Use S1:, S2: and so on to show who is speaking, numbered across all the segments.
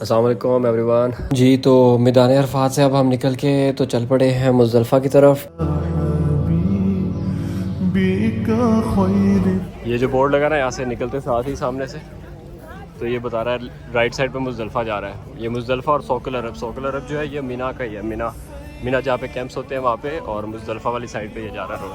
S1: अस्सलाम वालेकुम एवरीवन जी। तो मैदान अरफात से अब हम निकल के तो चल पड़े हैं मुज़दलिफ़ा की तरफ। ये जो बोर्ड लगा ना यहाँ से निकलते साथ ही सामने से, तो ये बता रहा है राइट साइड पे मुज़दलिफ़ा जा रहा है। ये मुज़दलिफ़ा और सोकल अरब जो है ये मीना का ही है। मीना जहाँ पे कैंप्स होते हैं वहाँ पे, और मुज़दलिफ़ा वाली साइड पे ये जा रहा है रोड।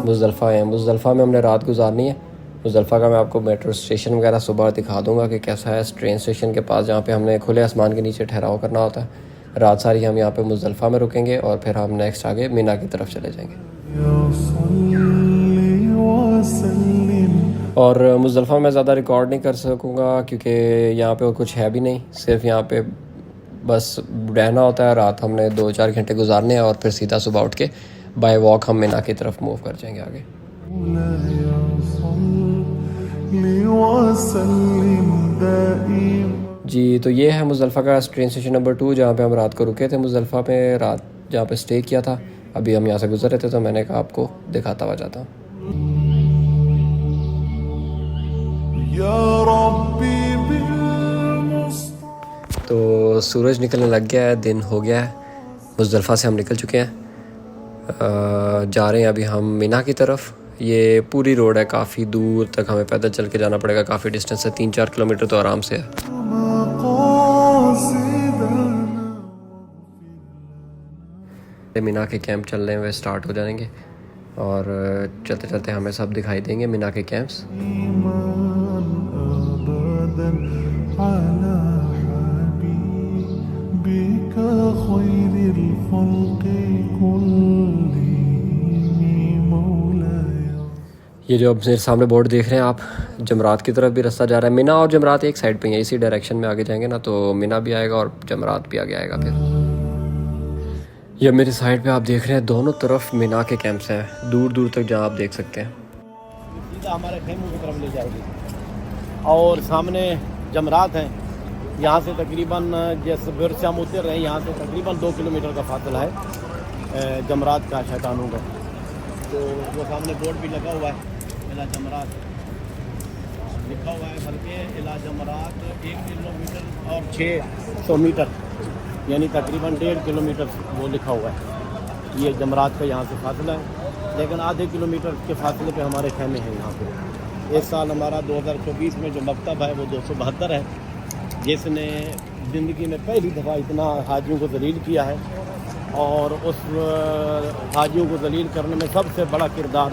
S1: मुज़दलिफ़ा है, मुज़दलिफ़ा में हमने रात गुजारनी है। मुज़दलिफ़ा का मैं आपको मेट्रो स्टेशन वगैरह सुबह दिखा दूंगा कि कैसा है। ट्रेन स्टेशन के पास जहाँ पे हमने खुले आसमान के नीचे ठहराव करना होता है। रात सारी हम यहाँ पे मुज़दलिफ़ा में रुकेंगे और फिर हम नेक्स्ट आगे मीना की तरफ चले जाएंगे। और मुज़दलिफ़ा में ज़्यादा रिकॉर्ड नहीं कर सकूँगा क्योंकि यहाँ पे कुछ है भी नहीं, सिर्फ यहाँ पे बस रहना होता है। रात हमने 2-4 घंटे गुजारने हैं और फिर सीधा सुबह उठ के बाय वॉक हम मीना की तरफ मूव कर जाएंगे आगे। जी, तो ये है मुज़दलिफ़ा का ट्रेन स्टेशन नंबर 2 जहाँ पे हम रात को रुके थे। मुज़दलिफ़ा पे रात जहाँ पे स्टे किया था, अभी हम यहाँ से गुजर रहे थे तो मैंने कहा आपको दिखाता हुआ जाता हूँ। तो सूरज निकलने लग गया है, दिन हो गया है। मुज़दलिफ़ा से हम निकल चुके हैं, जा रहे हैं अभी हम मीना की तरफ। ये पूरी रोड है, काफ़ी दूर तक हमें पैदल चल के जाना पड़ेगा। काफ़ी डिस्टेंस है, 3-4 किलोमीटर तो आराम से है। मीना के कैंप चलने में स्टार्ट हो जाएंगे और चलते चलते हमें सब दिखाई देंगे मीना के कैंप्स। ये जो अब मेरे सामने बोर्ड देख रहे हैं आप, जमरात की तरफ भी रास्ता जा रहा है। मीना और जमरात एक साइड पे हैं, इसी डायरेक्शन में आगे जाएंगे ना तो मीना भी आएगा और जमरात भी आगे आएगा। फिर ये मेरी साइड पे आप देख रहे हैं, दोनों तरफ मीना के कैंप्स हैं, दूर दूर तक जहाँ आप देख सकते हैं।
S2: सीधा हमारे खेमों की तरफ ले जाएगी और सामने जमरात है। यहाँ से तकरीबन जैसे फिर से हम उतर रहे हैं, यहाँ से तकरीबन 2 किलोमीटर का फासला है जमरात का, शैतानों का। तो वो सामने बोर्ड भी लगा हुआ है, इला जमरात लिखा हुआ है, बल्कि इला जमरात 1 किलोमीटर और 600 मीटर, यानी तकरीबन 1.5 किलोमीटर वो लिखा हुआ है। ये जमरात का यहाँ से फासला है, लेकिन आधे किलोमीटर के फासले पे हमारे खेमे हैं यहाँ पे। इस साल हमारा 2024 में जो मकतब है वो 272 है, जिसने ज़िंदगी में पहली दफ़ा इतना हाजियों को जलील किया है। और उस हाजियों को जलील करने में सबसे बड़ा किरदार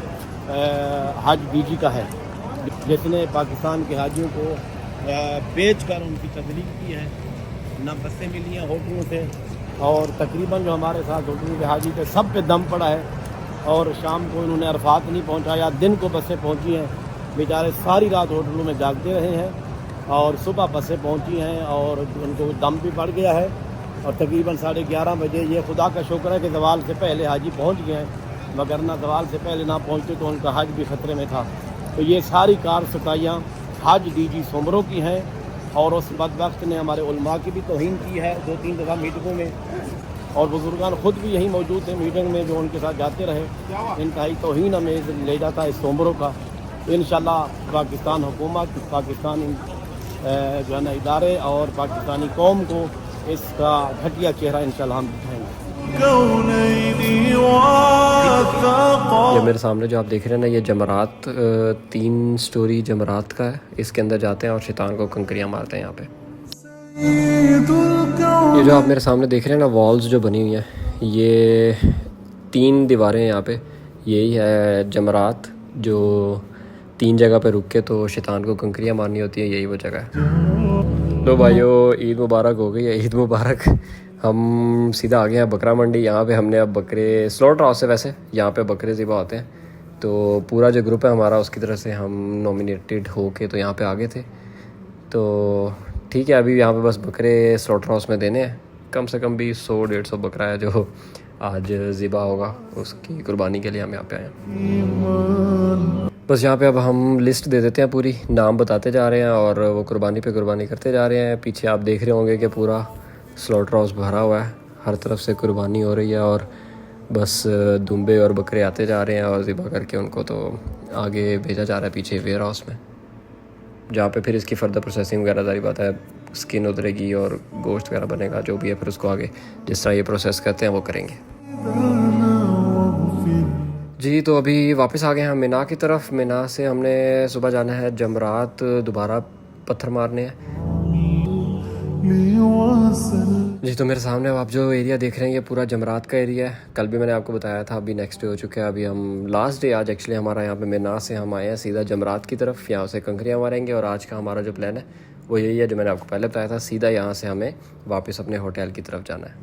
S2: हज डीजी का है, जिसने पाकिस्तान के हाजियों को बेच कर उनकी तजलील की है। ना बसें मिली हैं होटलों से, और तकरीबन जो हमारे साथ होटलों के हाजी थे सब पे दम पड़ा है। और शाम को इन्होंने अरफात नहीं पहुंचाया, दिन को बसें पहुंची हैं, बेचारे सारी रात होटलों में जागते रहे हैं और सुबह बसें पहुंची हैं और उनको दम भी पड़ गया है। और तकरीबन 11:30 बजे, ये खुदा का शुक्र है कि ज़वाल से पहले हाजी पहुंच गए हैं, वगरना ज़वाल से पहले ना पहुंचते तो उनका हज भी ख़तरे में था। तो ये सारी कार सताइयाँ हज डीजी सोमरों की हैं, और उस बदबख्त ने हमारे उलमा की भी तौहीन की है 2-3 दफ़ा मीटिंगों में, और बुजुर्गान ख़ुद भी यहीं मौजूद थे मीटिंग में, जो उनके साथ जाते रहे। इंतहाई तौहीन हमें ले जाता है इस सोमरों का। तो इंशाअल्लाह पाकिस्तान हुकूमत, पाकिस्तानी जो है ना इदारे और पाकिस्तानी कौम को इसका घटिया चेहरा इंशाअल्लाह हम दिखाएंगे।
S1: ये मेरे सामने जो आप देख रहे हैं ना, ये जमरात 3 स्टोरी जमरात का है। इसके अंदर जाते हैं और शैतान को कंकरियाँ मारते हैं यहाँ पे। ये जो आप मेरे सामने देख रहे हैं ना, वॉल्स जो बनी हुई हैं, ये 3 दीवारें हैं यहाँ पे। यही है जमरात, जो 3 जगह पे रुक के तो शैतान को कंकरियाँ मारनी होती है, यही वो जगह है। लो भाइयों, ईद मुबारक हो गई है, ईद मुबारक। हम सीधा आ गए हैं बकरा मंडी। यहाँ पे हमने अब बकरे स्लॉटर हाउस है, वैसे यहाँ पे बकरे ज़िबा होते हैं। तो पूरा जो ग्रुप है हमारा, उसकी तरफ से हम नॉमिनेटेड हो के तो यहाँ पे आ गए थे। तो ठीक है, अभी यहाँ पे बस बकरे स्लॉटर हाउस में देने हैं। कम से कम भी 100-150 बकरा है जो आज ज़िबा होगा, उसकी कुर्बानी के लिए हम यहाँ पे आए हैं। बस यहाँ पे अब हम लिस्ट दे देते हैं, पूरी नाम बताते जा रहे हैं और वो कुर्बानी पे कुर्बानी करते जा रहे हैं। पीछे आप देख रहे होंगे कि पूरा स्लॉटर हाउस भरा हुआ है, हर तरफ से कुर्बानी हो रही है और बस दुम्बे और बकरे आते जा रहे हैं और ज़िबा करके उनको तो आगे भेजा जा रहा है पीछे वेयर हाउस में, जहाँ पे फिर इसकी फ़र्दर प्रोसेसिंग वगैरह सारी बात है, स्किन उतरेगी और गोश्त वगैरह बनेगा, जो भी है फिर उसको आगे जिस तरह ये प्रोसेस करते हैं वो करेंगे। जी तो अभी वापस आ गए हैं मिना की तरफ। मिना से हमने सुबह जाना है जमरात दोबारा पत्थर मारने हैं। जी तो मेरे सामने आप जो एरिया देख रहे हैं ये पूरा जमरात का एरिया है। कल भी मैंने आपको बताया था, अभी नेक्स्ट डे हो चुका है। अभी हम लास्ट डे आज एक्चुअली हमारा यहाँ पे मिना से हम आए हैं सीधा जमरात की तरफ, यहाँ से कंकरियाँ मारेंगे और आज का हमारा जो प्लान है वो यही है जो मैंने आपको पहले बताया था, सीधा यहाँ से हमें वापस अपने होटल की तरफ जाना है।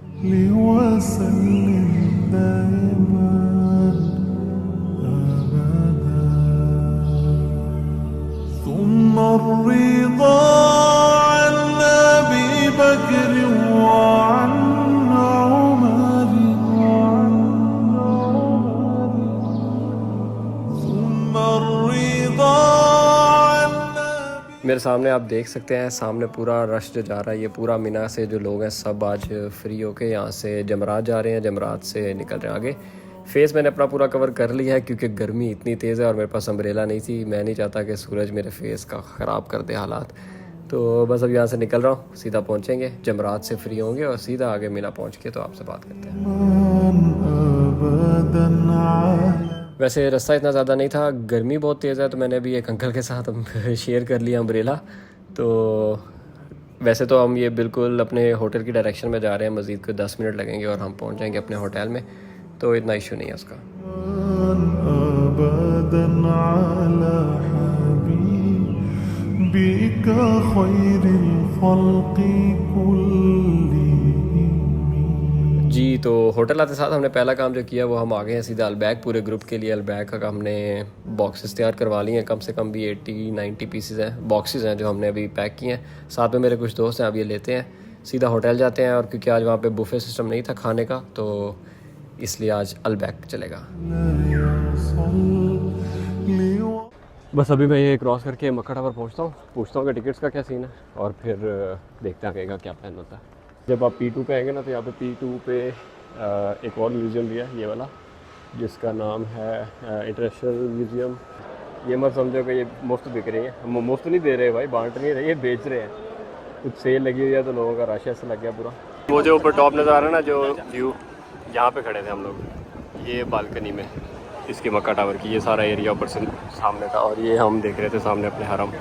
S1: मेरे सामने आप देख सकते हैं, सामने पूरा रश जो जा रहा है, ये पूरा मिना से जो लोग हैं सब आज फ्री होके यहाँ से जमरात जा रहे हैं, जमरात से निकल रहे हैं आगे। फेस मैंने अपना पूरा कवर कर लिया है क्योंकि गर्मी इतनी तेज़ है और मेरे पास अम्ब्रेला नहीं थी। मैं नहीं चाहता कि सूरज मेरे फेस का ख़राब कर दे हालात। तो बस अब यहाँ से निकल रहा हूँ, सीधा पहुँचेंगे, जमरात से फ्री होंगे और सीधा आगे मिना पहुँच के तो आपसे बात करते हैं। वैसे रास्ता इतना ज़्यादा नहीं था, गर्मी बहुत तेज़ है तो मैंने अभी एक अंकल के साथ शेयर कर लिया अम्ब्रेला। तो वैसे तो हम ये बिल्कुल अपने होटल की डायरेक्शन में जा रहे हैं, मज़ीद को 10 मिनट लगेंगे और हम पहुंच जाएंगे अपने होटल में, तो इतना इशू नहीं है उसका। जी तो होटल आते साथ हमने पहला काम जो किया वो हम आ गए हैं सीधा अलबैग। पूरे ग्रुप के लिए अलबैग का हमने बॉक्सेस तैयार करवा लिए हैं, कम से कम भी 80-90 पीसेस हैं, बॉक्सेस हैं जो हमने अभी पैक किए हैं। साथ में मेरे कुछ दोस्त हैं, अब ये लेते हैं, सीधा होटल जाते हैं। और क्योंकि आज वहाँ पे बुफे सिस्टम नहीं था खाने का तो इसलिए आज अलबैग चलेगा। बस अभी मैं ये क्रॉस करके मक्का टावर पहुँचता हूँ, पूछता हूँ कि टिकट्स का क्या सीन है और फिर देखते हैं आगे क्या प्लान होता है। जब आप P2 पे आएंगे ना तो यहाँ पे P2 पे एक और म्यूज़ियम भी है, ये वाला, जिसका नाम है इंटरनेशनल म्यूज़ियम। ये मत समझो कि ये मुफ्त बिक रही है, मुफ्त नहीं दे रहे भाई, बांट नहीं रहे, ये बेच रहे हैं। कुछ सेल लगी हुई है तो लोगों का रश ऐसा लग गया पूरा। वो जो ऊपर टॉप नज़र आ रहा है ना, जो व्यू, यहाँ पे खड़े थे हम लोग, ये बालकनी में इसकी मक्का टावर की, ये सारा एरिया ऊपर से सामने था और ये हम देख रहे थे सामने अपने हरम।